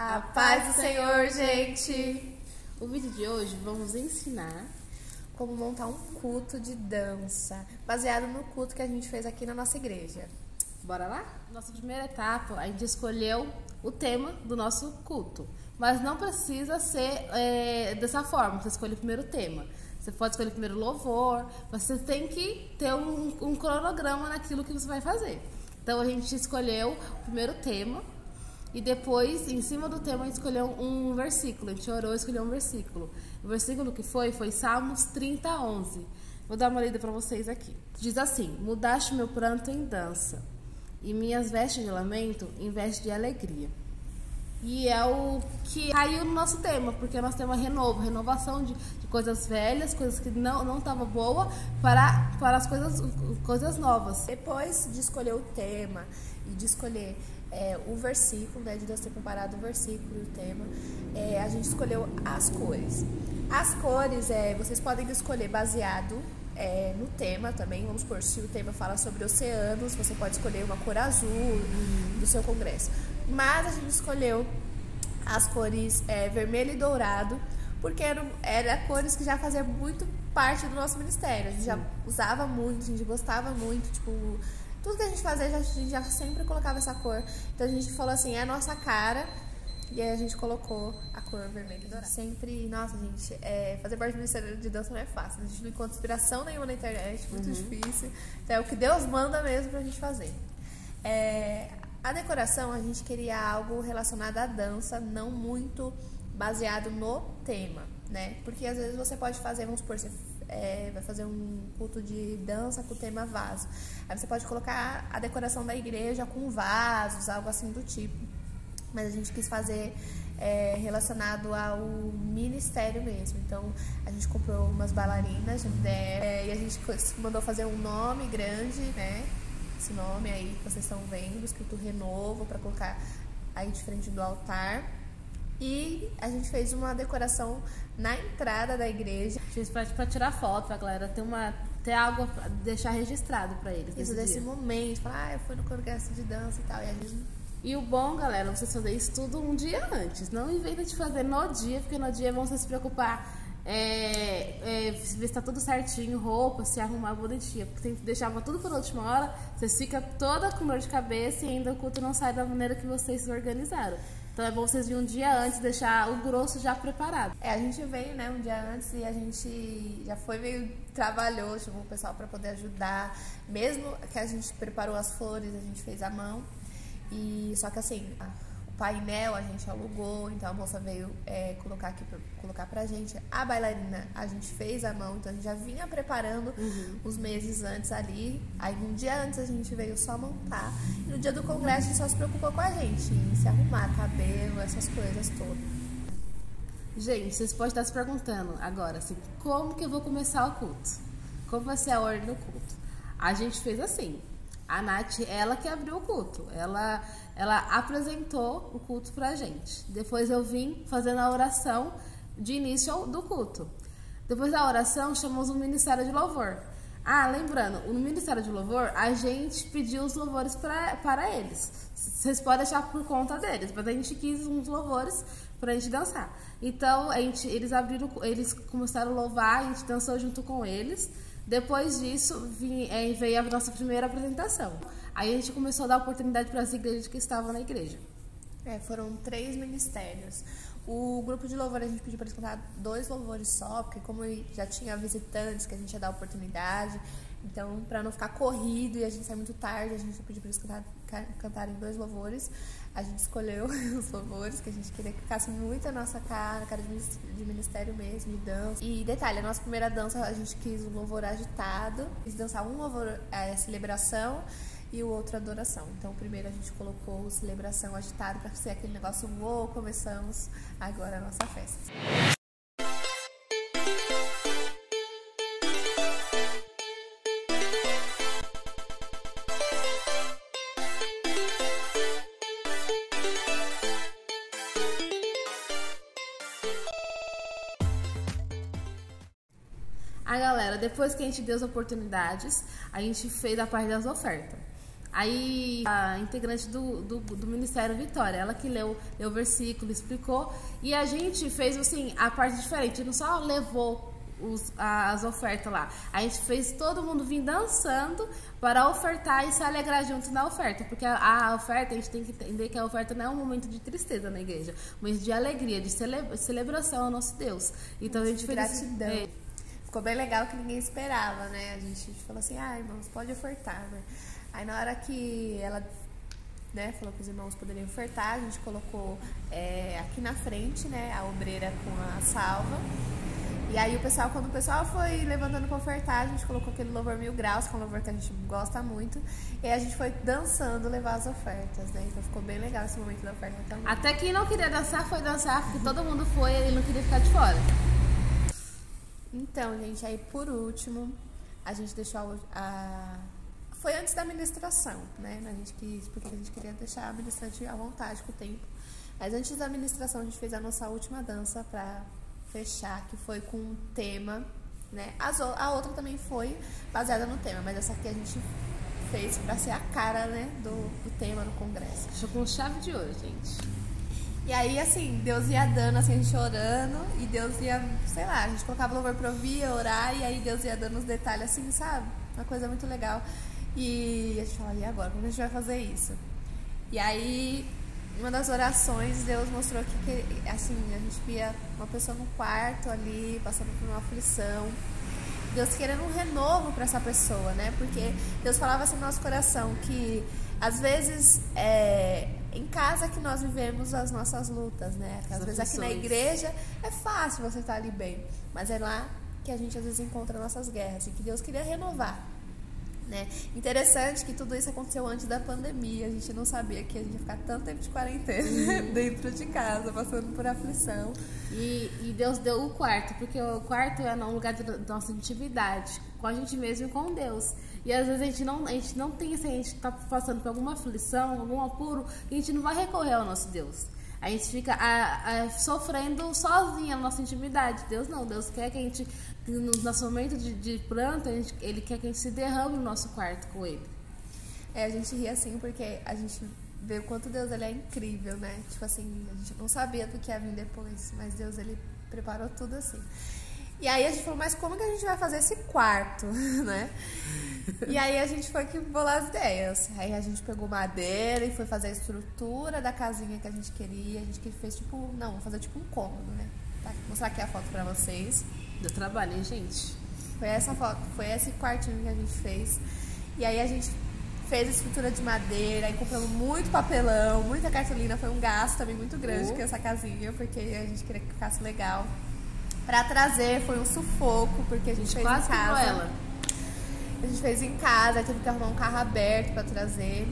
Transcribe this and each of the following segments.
A paz do Senhor, gente! O vídeo de hoje vamos ensinar como montar um culto de dança, baseado no culto que a gente fez aqui na nossa igreja. Bora lá? Nossa primeira etapa, a gente escolheu o tema do nosso culto. Mas não precisa ser dessa forma, você escolhe o primeiro tema. Você pode escolher o primeiro louvor, mas você tem que ter um cronograma naquilo que você vai fazer. Então a gente escolheu o primeiro tema e depois, em cima do tema, a gente escolheu um versículo. A gente orou e escolheu um versículo. O versículo que foi Salmos 30:11. Vou dar uma lida para vocês aqui. Diz assim: mudaste meu pranto em dança e minhas vestes de lamento em vestes de alegria. E é o que caiu no nosso tema, porque nós temos renovação de coisas velhas, coisas que não estavam boas, para as coisas novas. Depois de escolher o tema e de escolher o versículo, né, de Deus ter preparado o versículo e o tema, a gente escolheu as cores. As cores, vocês podem escolher baseado no tema também. Vamos supor, se o tema fala sobre oceanos, você pode escolher uma cor azul do seu congresso. Mas a gente escolheu as cores vermelho e dourado, porque era cores que já faziam muito parte do nosso ministério. A gente já usava muito, a gente gostava muito, tipo, tudo que a gente fazia, a gente já sempre colocava essa cor. Então a gente falou assim, é a nossa cara, e aí a gente colocou a cor vermelho e dourado. Sempre, nossa, gente, fazer parte do ministério de dança não é fácil. A gente não encontra inspiração nenhuma na internet, muito difícil. Então é o que Deus manda mesmo pra gente fazer. A decoração, a gente queria algo relacionado à dança, não muito baseado no tema, né? Porque às vezes você pode fazer, vamos supor, você vai fazer um culto de dança com o tema vaso. Aí você pode colocar a decoração da igreja com vasos, algo assim do tipo. Mas a gente quis fazer relacionado ao ministério mesmo. Então a gente comprou umas bailarinas e a gente mandou fazer um nome grande, né? Esse nome aí que vocês estão vendo, escrito Renovo, para colocar aí de frente do altar. E a gente fez uma decoração na entrada da igreja. Fiz para tirar foto, pra galera ter algo pra deixar registrado para eles. Isso desse momento, falar, eu fui no congresso de dança e tal. E o bom, galera, vocês fazerem isso tudo um dia antes. Não inventa de fazer no dia, porque no dia vão se preocupar. Ver se tá tudo certinho, roupa, se arrumar bonitinha, porque tem que deixar tudo para a última hora, você fica toda com dor de cabeça e ainda o culto não sai da maneira que vocês se organizaram. Então é bom vocês virem um dia antes, deixar o grosso já preparado. A gente veio, né, um dia antes e a gente já foi meio trabalhoso, chamou o pessoal para poder ajudar, mesmo que a gente preparou as flores, a gente fez à mão, e só que assim, painel a gente alugou, então a moça veio colocar pra gente. A bailarina a gente fez à mão, então a gente já vinha preparando os meses antes ali. Aí um dia antes a gente veio só montar. E no dia do congresso a gente só se preocupou com a gente, em se arrumar, cabelo, essas coisas todas. Gente, vocês podem estar se perguntando agora, assim, como que eu vou começar o culto? Como vai ser a ordem do culto? A gente fez assim. A Nath, ela que abriu o culto, ela apresentou o culto pra gente. Depois eu vim fazendo a oração de início do culto. Depois da oração, chamamos o Ministério de Louvor. Lembrando, no Ministério de Louvor, a gente pediu os louvores para eles. Vocês podem deixar por conta deles, mas a gente quis uns louvores pra gente dançar. Então, eles começaram a louvar, a gente dançou junto com eles. Depois disso, veio a nossa primeira apresentação. Aí a gente começou a dar oportunidade para as igrejas que estavam na igreja. Foram 3 ministérios. O grupo de louvor a gente pediu para eles cantar 2 louvores só, porque como já tinha visitantes que a gente ia dar oportunidade, então para não ficar corrido e a gente sair muito tarde, a gente pediu para eles cantarem 2 louvores. A gente escolheu os louvores que a gente queria que ficasse muito a nossa cara de ministério mesmo, de dança. E detalhe, a nossa primeira dança a gente quis um louvor agitado, quis dançar um louvor celebração e o outro adoração. Então primeiro a gente colocou celebração agitado para ser aquele negócio, começamos agora a nossa festa. Galera, depois que a gente deu as oportunidades, a gente fez a parte das ofertas. Aí a integrante do Ministério Vitória, ela que leu o versículo, explicou, e a gente fez assim, a parte diferente, não só levou as ofertas lá, a gente fez todo mundo vir dançando para ofertar e se alegrar junto na oferta, porque a oferta, a gente tem que entender que a oferta não é um momento de tristeza na igreja, um momento de alegria, de celebração ao nosso Deus. Então a gente fez gratidão. Ficou bem legal, que ninguém esperava, né? A gente falou assim, irmãos, pode ofertar, né? Aí na hora que ela, né, falou que os irmãos poderiam ofertar, a gente colocou aqui na frente, né, a obreira com a salva. E aí quando o pessoal foi levantando para ofertar, a gente colocou aquele louvor 1000 graus, que é um louvor que a gente gosta muito. E aí a gente foi dançando levar as ofertas, né? Então ficou bem legal esse momento da oferta também. Até quem não queria dançar foi dançar, porque todo mundo foi e ele não queria ficar de fora. Então, gente, aí por último, a gente deixou foi antes da ministração, né? Porque a gente queria deixar a ministrante à vontade com o tempo. Mas antes da ministração, a gente fez a nossa última dança para fechar, que foi com um tema, né? A outra também foi baseada no tema, mas essa aqui a gente fez para ser a cara, né, do tema no congresso. Fechou com chave de ouro, gente. E aí, assim, Deus ia dando, assim, a gente orando, e Deus ia, sei lá, a gente colocava louvor pra ouvir, orar, e aí Deus ia dando os detalhes, assim, sabe? Uma coisa muito legal. E a gente falava, e agora? Como a gente vai fazer isso? E aí, uma das orações, Deus mostrou que assim, a gente via uma pessoa no quarto ali, passando por uma aflição. Deus querendo um renovo para essa pessoa, né? Porque Deus falava assim no nosso coração que, às vezes, em casa que nós vivemos as nossas lutas, né? Às vezes aqui na igreja é fácil você estar ali bem, mas é lá que a gente às vezes encontra nossas guerras, e que Deus queria renovar, né? Interessante que tudo isso aconteceu antes da pandemia. A gente não sabia que a gente ia ficar tanto tempo de quarentena dentro de casa, passando por aflição. E Deus deu o quarto, porque o quarto é um lugar de nossa intimidade com a gente mesmo e com Deus. E às vezes a gente não tem, assim, a gente está passando por alguma aflição, algum apuro, e a gente não vai recorrer ao nosso Deus. A gente fica sofrendo sozinha na nossa intimidade. Deus não, Deus quer que a gente, no nosso momento de pranto, Ele quer que a gente se derrame no nosso quarto com Ele. A gente ri assim porque a gente vê o quanto Deus ele é incrível, né? Tipo assim, a gente não sabia do que ia vir depois, mas Deus ele preparou tudo assim. E aí a gente falou, mas como que a gente vai fazer esse quarto, né? E aí a gente foi que bolar as ideias. Aí a gente pegou madeira e foi fazer a estrutura da casinha que a gente queria. A gente fez vamos fazer tipo um cômodo, né? Tá, vou mostrar aqui a foto pra vocês. Deu trabalho, hein, gente? Foi essa foto, foi esse quartinho que a gente fez. E aí a gente fez a estrutura de madeira, aí compramos muito papelão, muita cartolina. Foi um gasto também muito grande com essa casinha, porque a gente queria que ficasse legal. Pra trazer foi um sufoco, porque a gente fez quase em casa. Ela. A gente fez em casa, teve que arrumar um carro aberto pra trazer,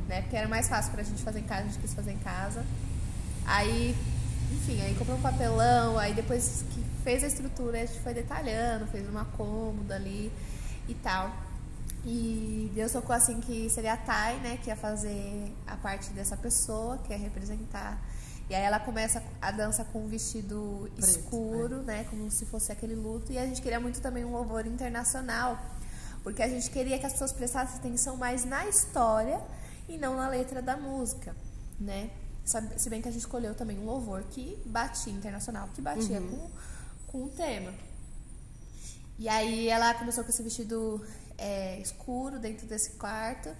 né? Porque era mais fácil pra gente fazer em casa, a gente quis fazer em casa. Aí, enfim, aí comprou um papelão, aí depois que fez a estrutura, a gente foi detalhando, fez uma cômoda ali e tal. E Deus tocou assim que seria a Thay, né, que ia fazer a parte dessa pessoa, que ia representar. E aí ela começa a dança com um vestido preto, escuro, né, como se fosse aquele luto. E a gente queria muito também um louvor internacional, porque a gente queria que as pessoas prestassem atenção mais na história e não na letra da música, né? Se bem que a gente escolheu também um louvor que batia internacional, que batia com o tema. E aí ela começou com esse vestido escuro dentro desse quarto,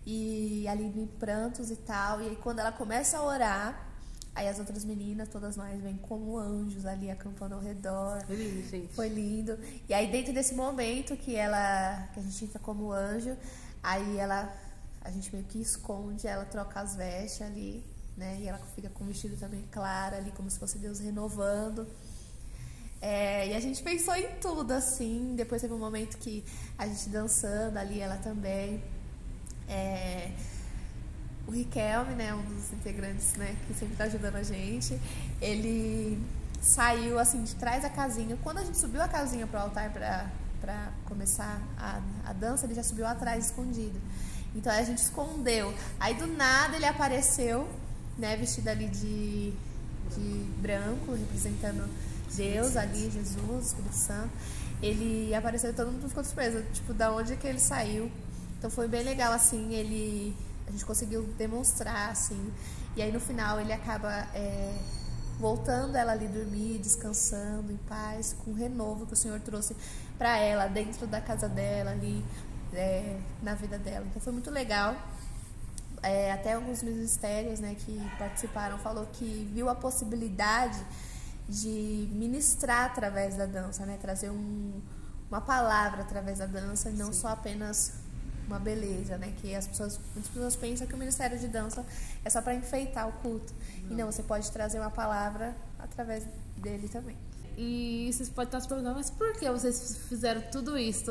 e ali em prantos e tal. E aí quando ela começa a orar, aí as outras meninas, todas nós, vêm como anjos ali acampando ao redor. Foi lindo, gente. Foi lindo. E aí dentro desse momento que a gente fica como anjo, aí a gente meio que esconde, ela troca as vestes ali, né? E ela fica com o vestido também claro ali, como se fosse Deus renovando. E a gente pensou em tudo, assim. Depois teve um momento que a gente dançando ali, ela também. O Riquelme, né, um dos integrantes, né, que sempre tá ajudando a gente, ele saiu, assim, de trás da casinha. Quando a gente subiu a casinha pro altar pra começar a dança, ele já subiu atrás, escondido. Então a gente escondeu. Aí do nada ele apareceu, né, vestido ali de branco, representando Deus ali, Jesus, Espírito Santo. Ele apareceu e todo mundo ficou surpreso, tipo, da onde que ele saiu. Então foi bem legal, assim, a gente conseguiu demonstrar, assim, e aí no final ele acaba voltando ela ali dormir, descansando em paz, com o renovo que o Senhor trouxe para ela, dentro da casa dela ali, na vida dela. Então foi muito legal. Até alguns ministérios, né, que participaram falou que viu a possibilidade de ministrar através da dança, né, trazer uma palavra através da dança e não só apenas uma beleza, né, que muitas pessoas pensam que o ministério de dança é só para enfeitar o culto. E não, você pode trazer uma palavra através dele também. E vocês podem estar se perguntando, mas por que vocês fizeram tudo isso,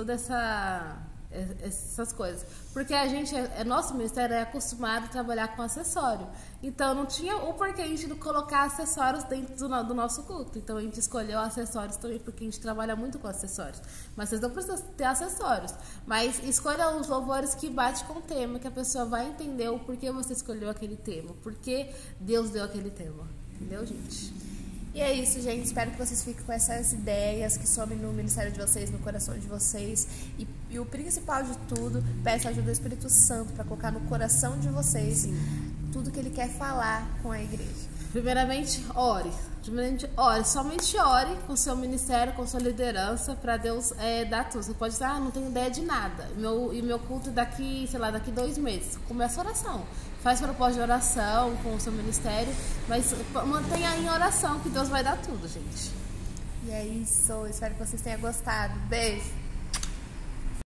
essas coisas? Porque a gente, nosso ministério é acostumado a trabalhar com acessório. Então não tinha o porquê a gente não colocar acessórios dentro do nosso culto. Então a gente escolheu acessórios também, porque a gente trabalha muito com acessórios. Mas vocês não precisam ter acessórios. Mas escolha os louvores que bate com o tema, que a pessoa vai entender o porquê você escolheu aquele tema, porquê Deus deu aquele tema. Entendeu, gente? E é isso, gente. Espero que vocês fiquem com essas ideias que somem no ministério de vocês, no coração de vocês. E o principal de tudo, peço a ajuda do Espírito Santo para colocar no coração de vocês tudo que Ele quer falar com a igreja. Primeiramente, ore. Somente ore com o seu ministério, com sua liderança, para Deus dar tudo. Você pode dizer, não tenho ideia de nada. Meu culto daqui 2 meses. Começa a oração. Faz propósito de oração com o seu ministério, mas mantenha em oração que Deus vai dar tudo, gente. E é isso. Espero que vocês tenham gostado. Beijo!